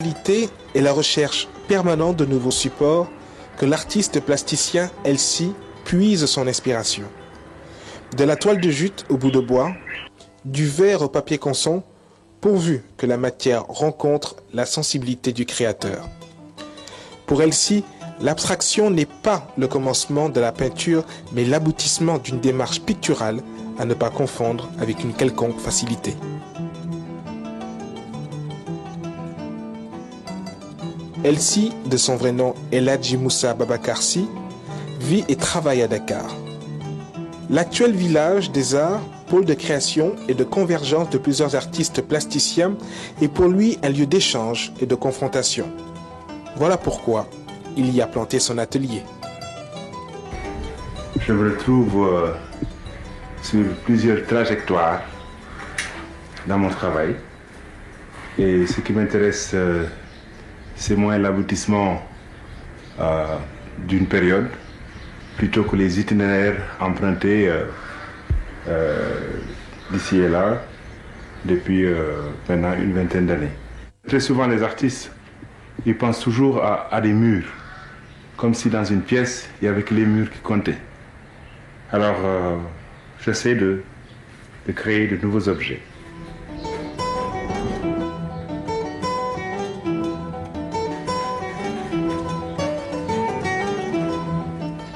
L'idée est la recherche permanente de nouveaux supports que l'artiste plasticien Elsie puise son inspiration. De la toile de jute au bout de bois, du verre au papier conson, pourvu que la matière rencontre la sensibilité du créateur. Pour Elsie, l'abstraction n'est pas le commencement de la peinture, mais l'aboutissement d'une démarche picturale à ne pas confondre avec une quelconque facilité. Elsie, de son vrai nom Eladji Moussa Babacar Sy, vit et travaille à Dakar. L'actuel village des arts, pôle de création et de convergence de plusieurs artistes plasticiens, est pour lui un lieu d'échange et de confrontation. Voilà pourquoi il y a planté son atelier. Je me retrouve sur plusieurs trajectoires dans mon travail. Et ce qui m'intéresse, c'est moins l'aboutissement d'une période plutôt que les itinéraires empruntés d'ici et là depuis maintenant une vingtaine d'années. Très souvent les artistes, ils pensent toujours à des murs, comme si dans une pièce, il y avait que les murs qui comptaient. Alors j'essaie de créer de nouveaux objets.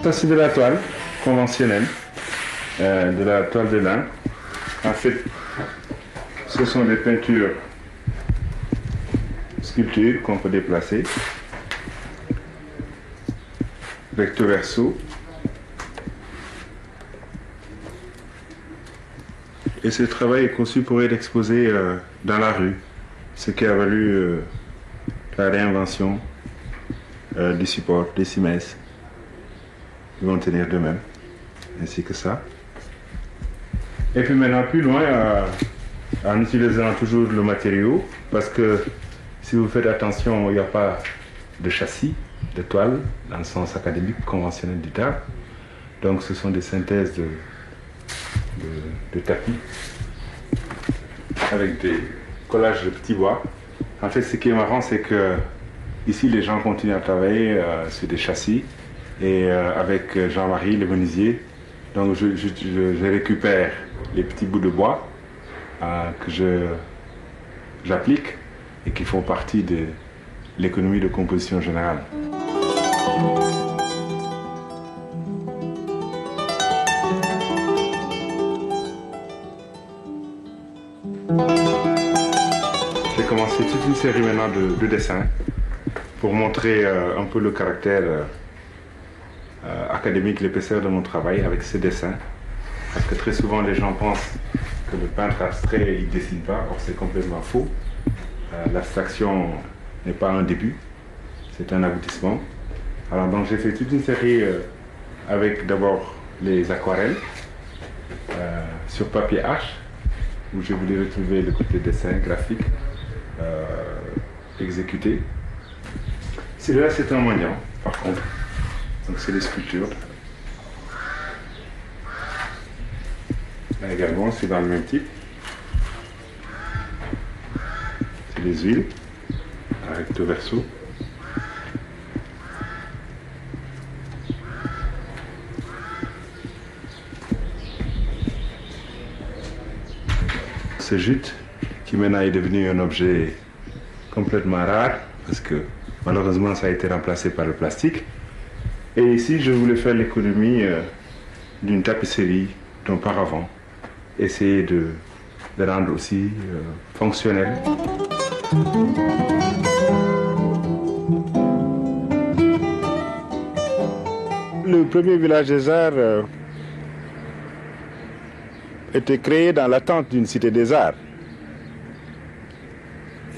Ça, c'est de la toile conventionnelle, de la toile de lin. En fait, ce sont des peintures, sculptures qu'on peut déplacer, recto verso. Et ce travail est conçu pour être exposé dans la rue, ce qui a valu la réinvention du support, des cimaises. Ils vont tenir d'eux-mêmes, ainsi que ça. Et puis maintenant, plus loin, en utilisant toujours le matériau, parce que si vous faites attention, il n'y a pas de châssis, de toile, dans le sens académique conventionnel du terme. Donc ce sont des synthèses de tapis, avec des collages de petits bois. En fait, ce qui est marrant, c'est que ici, les gens continuent à travailler sur des châssis. Et avec Jean-Marie, le menuisier, donc je récupère les petits bouts de bois que j'applique et qui font partie de l'économie de composition générale. J'ai commencé toute une série maintenant de dessins pour montrer un peu le caractère académique, l'épaisseur de mon travail avec ces dessins. Parce que très souvent les gens pensent que le peintre abstrait, il ne dessine pas, or c'est complètement faux. L'abstraction n'est pas un début, c'est un aboutissement. Alors donc j'ai fait toute une série avec d'abord les aquarelles sur papier H, où je voulais retrouver le côté dessin graphique exécuté. Celui-là c'est un moignon par contre. Donc c'est des sculptures. Là également, c'est dans le même type. C'est des huiles, recto verso. Ce jute, qui maintenant est devenu un objet complètement rare, parce que malheureusement ça a été remplacé par le plastique. Et ici, je voulais faire l'économie d'une tapisserie d'auparavant, essayer de rendre aussi fonctionnel. Le premier village des arts était créé dans l'attente d'une cité des arts.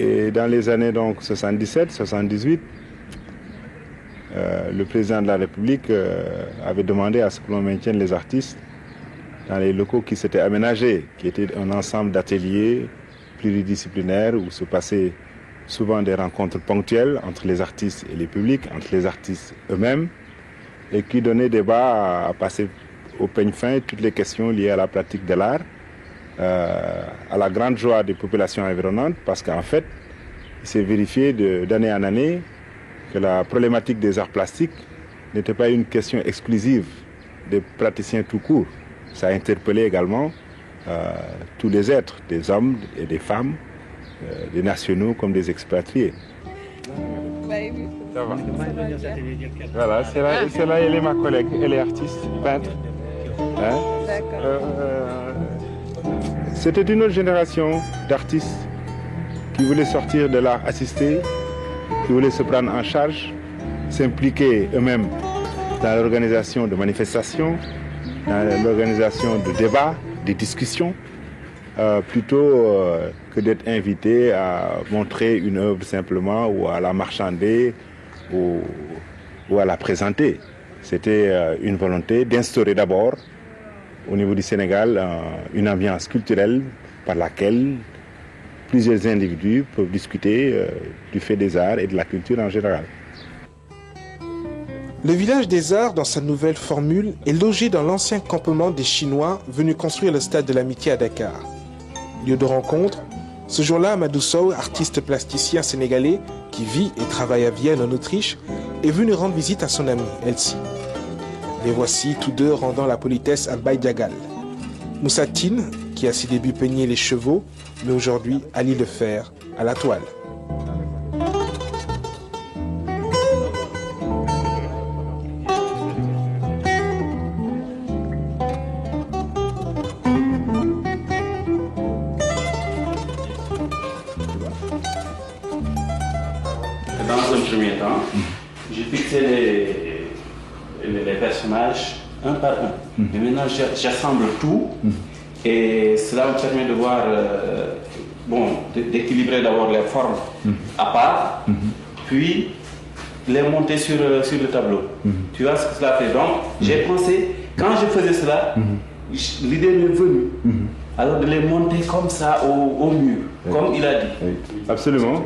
Et dans les années donc 77, 78, le président de la République avait demandé à ce que l'on maintienne les artistes dans les locaux qui s'étaient aménagés, qui étaient un ensemble d'ateliers pluridisciplinaires où se passaient souvent des rencontres ponctuelles entre les artistes et les publics, entre les artistes eux-mêmes, et qui donnaient débat à passer au peigne fin toutes les questions liées à la pratique de l'art, à la grande joie des populations environnantes, parce qu'en fait, il s'est vérifié d'année en année que la problématique des arts plastiques n'était pas une question exclusive des praticiens tout court. Ça a interpellé également tous les êtres, des hommes et des femmes, des nationaux comme des expatriés. Ça va. Voilà, c'est là, elle est ma collègue, elle est artiste, peintre. Hein? C'était une autre génération d'artistes qui voulaient sortir de l'art assisté, qui voulaient se prendre en charge, s'impliquer eux-mêmes dans l'organisation de manifestations, dans l'organisation de débats, de discussions, plutôt que d'être invités à montrer une œuvre simplement ou à la marchander ou à la présenter. C'était une volonté d'instaurer d'abord au niveau du Sénégal une ambiance culturelle par laquelle plusieurs individus peuvent discuter du fait des arts et de la culture en général. Le village des Arts, dans sa nouvelle formule, est logé dans l'ancien campement des Chinois venus construire le stade de l'Amitié à Dakar. Lieu de rencontre, ce jour-là, Amadou Sow, artiste plasticien sénégalais qui vit et travaille à Vienne en Autriche, est venu rendre visite à son amie, Elsie. Les voici tous deux rendant la politesse à Baïdiagal. Moussa Tine, qui à ses débuts peignait les chevaux, mais aujourd'hui allie le fer à la toile. Dans un premier temps, j'ai fixé les personnages un par un. Et maintenant, j'assemble tout et cela me permet de voir, d'équilibrer d'abord les formes à part, puis les monter sur le tableau. Tu vois ce que cela fait? Donc, j'ai pensé, quand je faisais cela, l'idée m'est venue. Alors de les monter comme ça au mur, comme il a dit. Oui. Absolument.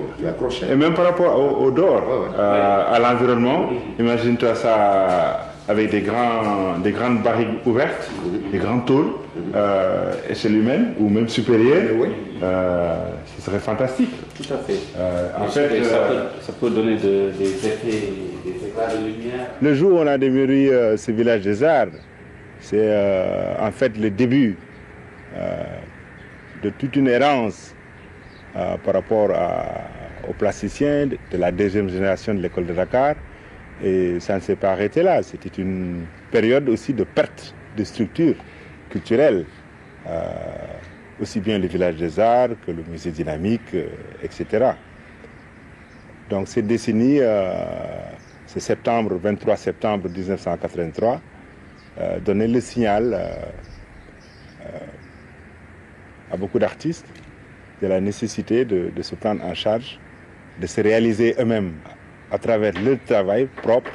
Et même par rapport au dehors, à l'environnement, imagine-toi ça avec des grandes barriques ouvertes, des grands tôles, échelle humaine ou même supérieure. Ce serait fantastique. Tout à fait. En fait, ça peut donner des effets, des éclats de lumière. Le jour où on a démoli ce village des Arts, c'est en fait le début de toute une errance par rapport aux plasticiens de la deuxième génération de l'école de Dakar. Et ça ne s'est pas arrêté là. C'était une période aussi de perte de structures culturelles, aussi bien le village des Arts que le musée dynamique, etc. Donc cette décennie, ce 23 septembre 1983, donnait le signal à beaucoup d'artistes de la nécessité de se prendre en charge, de se réaliser eux-mêmes à travers leur travail propre,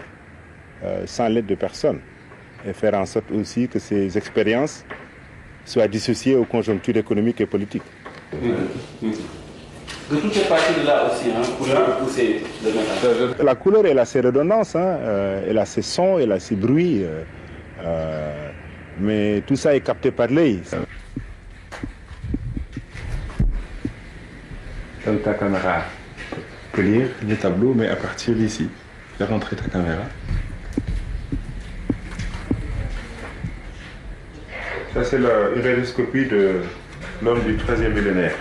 sans l'aide de personne, et faire en sorte aussi que ces expériences soient dissociées aux conjonctures économiques et politiques. De toutes les parties de là aussi, pour pousser le métal. La couleur, elle a ses redondances, elle a ses sons, elle a ses bruits, mais tout ça est capté par l'œil. Ta caméra peut lire les tableaux, mais à partir d'ici. Fais rentrer ta caméra. Ça, c'est une radioscopie de l'homme du 3e millénaire.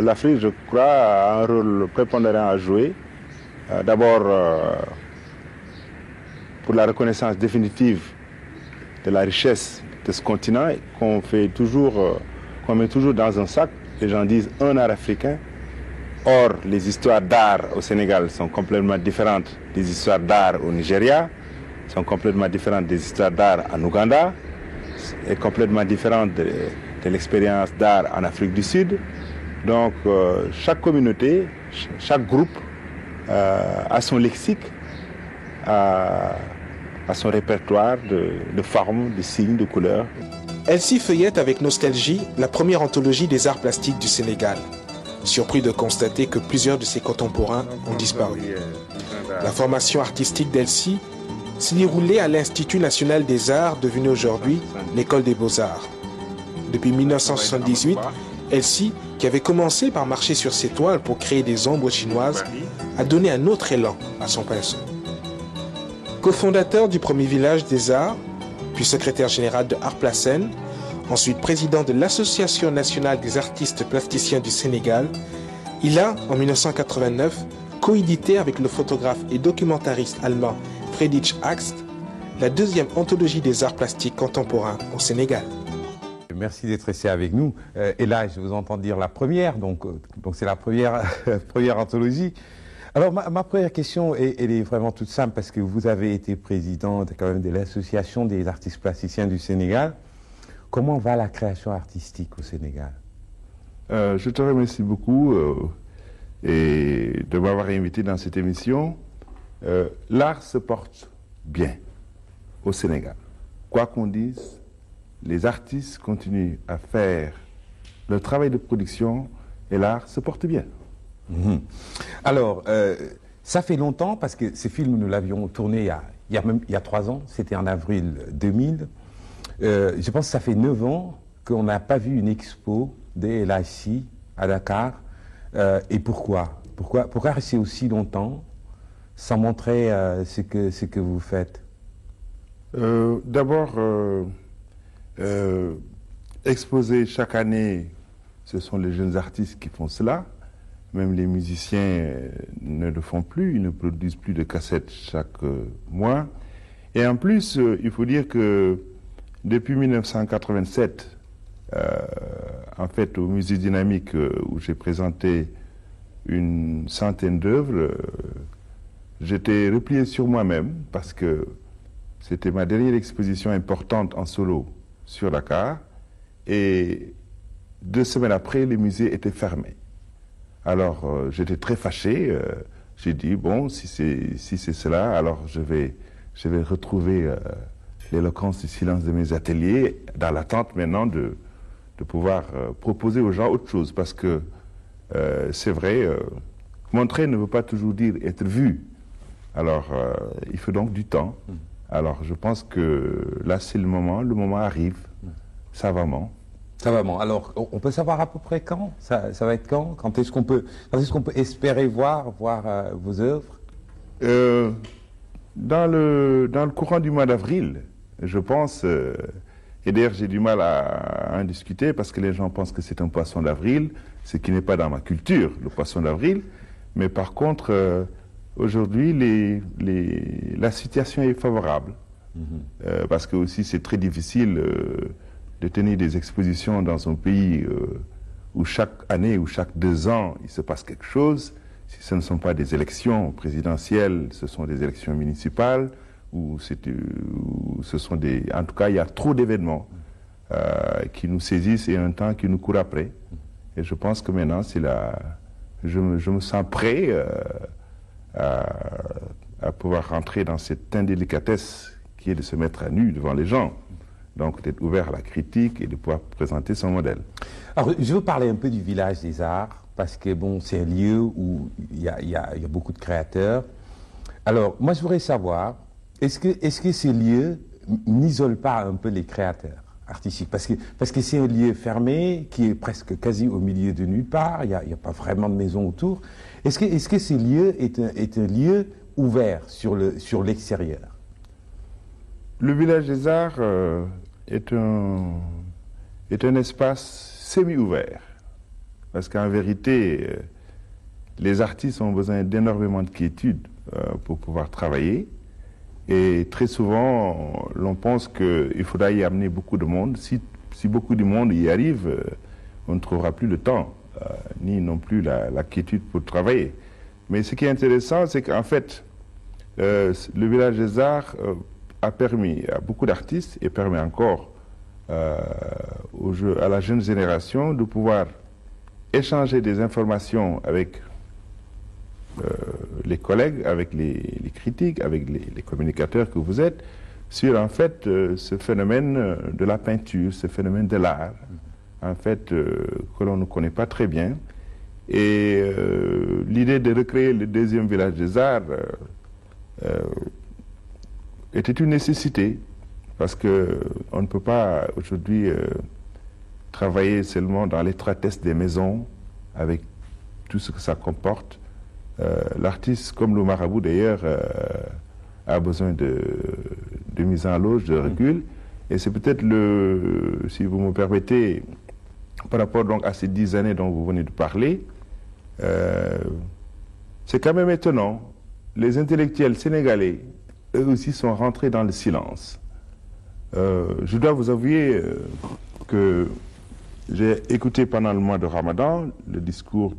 L'Afrique, je crois, a un rôle prépondérant à jouer. D'abord, pour la reconnaissance définitive de la richesse de ce continent, qu'on met toujours dans un sac. Les gens disent un art africain. Or, les histoires d'art au Sénégal sont complètement différentes des histoires d'art au Nigeria, sont complètement différentes des histoires d'art en Ouganda, et complètement différentes de l'expérience d'art en Afrique du Sud. Donc, chaque communauté, chaque groupe a son lexique, a son répertoire de formes, de signes, de couleurs. Elsie feuillette avec nostalgie la première anthologie des arts plastiques du Sénégal, surpris de constater que plusieurs de ses contemporains ont disparu. La formation artistique d'Elsie s'est déroulée à l'Institut national des arts, devenu aujourd'hui l'École des beaux-arts. Depuis 1978, Elsie, qui avait commencé par marcher sur ses toiles pour créer des ombres chinoises, a donné un autre élan à son pinceau. Cofondateur du premier village des arts, puis secrétaire général de Art Placen, ensuite président de l'Association nationale des artistes plasticiens du Sénégal, il a, en 1989, coédité avec le photographe et documentariste allemand Friedrich Axt la deuxième anthologie des arts plastiques contemporains au Sénégal. Merci d'être resté avec nous. Et là, je vous entends dire la première, donc c'est la première, première anthologie. Alors, ma première question, elle est vraiment toute simple, parce que vous avez été président quand même de l'Association des artistes plasticiens du Sénégal. Comment va la création artistique au Sénégal? Je te remercie beaucoup et de m'avoir invité dans cette émission. L'art se porte bien au Sénégal. Quoi qu'on dise, les artistes continuent à faire leur travail de production et l'art se porte bien. Mmh. Alors, ça fait longtemps, parce que ce film, nous l'avions tourné il y a 3 ans, c'était en avril 2000. Je pense que ça fait 9 ans qu'on n'a pas vu une expo des LHC à Dakar. Et pourquoi rester aussi longtemps sans montrer ce que vous faites? D'abord, exposer chaque année, ce sont les jeunes artistes qui font cela. Même les musiciens ne le font plus, ils ne produisent plus de cassettes chaque mois. Et en plus, il faut dire que depuis 1987, en fait, au Musée Dynamique, où j'ai présenté une centaine d'œuvres, j'étais replié sur moi-même parce que c'était ma dernière exposition importante en solo sur Dakar. Et 2 semaines après, le musée était fermé. Alors, j'étais très fâché. J'ai dit, bon, si c'est cela, alors je vais retrouver l'éloquence du silence de mes ateliers dans l'attente maintenant de pouvoir proposer aux gens autre chose. Parce que c'est vrai, montrer ne veut pas toujours dire être vu. Alors, il faut donc du temps. Alors, je pense que là, c'est le moment arrive, savamment. Savamment. Alors, on peut savoir à peu près quand? Ça va être quand? Quand est-ce qu'on peut espérer voir vos œuvres? Dans le courant du mois d'avril, je pense, et d'ailleurs j'ai du mal à en discuter parce que les gens pensent que c'est un poisson d'avril, ce qui n'est pas dans ma culture, le poisson d'avril. Mais par contre, aujourd'hui, la situation est favorable. Parce que aussi c'est très difficile de tenir des expositions dans un pays où chaque année ou chaque 2 ans, il se passe quelque chose. Si ce ne sont pas des élections présidentielles, ce sont des élections municipales, ou ce sont des... En tout cas, il y a trop d'événements qui nous saisissent et un temps qui nous court après. Et je pense que maintenant, je me sens prêt à pouvoir rentrer dans cette indélicatesse qui est de se mettre à nu devant les gens. Donc d'être ouvert à la critique et de pouvoir présenter son modèle. Alors, je veux parler un peu du village des arts, parce que bon, c'est un lieu où il y a beaucoup de créateurs. Alors, moi je voudrais savoir, est-ce que ces lieux n'isolent pas un peu les créateurs artistiques? Parce que c'est un lieu fermé, qui est presque quasi au milieu de nulle part, il n'y a pas vraiment de maison autour. Est-ce que ce lieu est un lieu ouvert sur l'extérieur? Le village des arts est un espace semi-ouvert. Parce qu'en vérité, les artistes ont besoin d'énormément de quiétude pour pouvoir travailler. Et très souvent, l'on pense qu'il faudra y amener beaucoup de monde. Si beaucoup de monde y arrive, on ne trouvera plus le temps, ni non plus la quiétude pour travailler. Mais ce qui est intéressant, c'est qu'en fait, le village des arts a permis à beaucoup d'artistes et permet encore à la jeune génération de pouvoir échanger des informations avec les collègues, avec les critiques, avec les communicateurs que vous êtes, sur en fait ce phénomène de la peinture, ce phénomène de l'art, en fait que l'on ne connaît pas très bien. Et l'idée de recréer le deuxième village des arts était une nécessité, parce qu'on ne peut pas aujourd'hui travailler seulement dans l'étroitesse des maisons, avec tout ce que ça comporte. L'artiste, comme le marabout d'ailleurs, a besoin de mise en loge, de recul. Et c'est peut-être si vous me permettez, par rapport donc à ces 10 années dont vous venez de parler, c'est quand même étonnant. Les intellectuels sénégalais, eux aussi, sont rentrés dans le silence. Je dois vous avouer que j'ai écouté pendant le mois de Ramadan le discours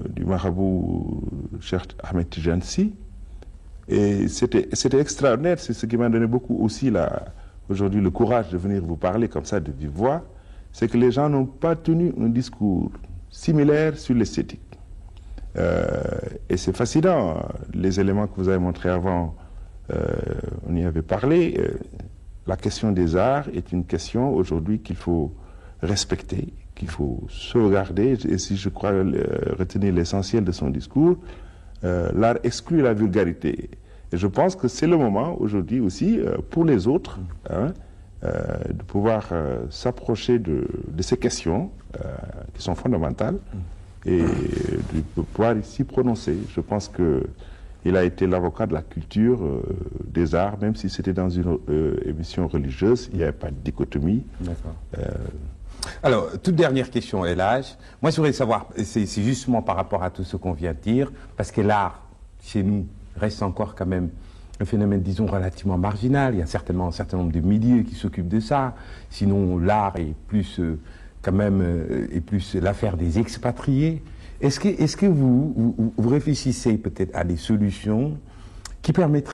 du marabout Cheikh Ahmed Tidiane Sy, et c'était extraordinaire. C'est ce qui m'a donné beaucoup aussi aujourd'hui le courage de venir vous parler comme ça de vive voix. C'est que les gens n'ont pas tenu un discours similaire sur l'esthétique. Et c'est fascinant, les éléments que vous avez montrés avant, on y avait parlé. La question des arts est une question aujourd'hui qu'il faut respecter, qu'il faut sauvegarder. Et si je crois retenir l'essentiel de son discours, l'art exclut la vulgarité. Et je pense que c'est le moment aujourd'hui aussi pour les autres de pouvoir s'approcher de ces questions qui sont fondamentales et de pouvoir s'y prononcer. Je pense qu'il a été l'avocat de la culture, des arts, même si c'était dans une émission religieuse, il n'y avait pas de dichotomie. D'accord. Alors, toute dernière question, El Hadj. Moi, je voudrais savoir, c'est justement par rapport à tout ce qu'on vient de dire, parce que l'art, chez nous, reste encore quand même un phénomène, disons, relativement marginal. Il y a certainement un certain nombre de milieux qui s'occupent de ça. Sinon, l'art est plus, quand même, l'affaire des expatriés. Est-ce que vous réfléchissez peut-être à des solutions qui permettraient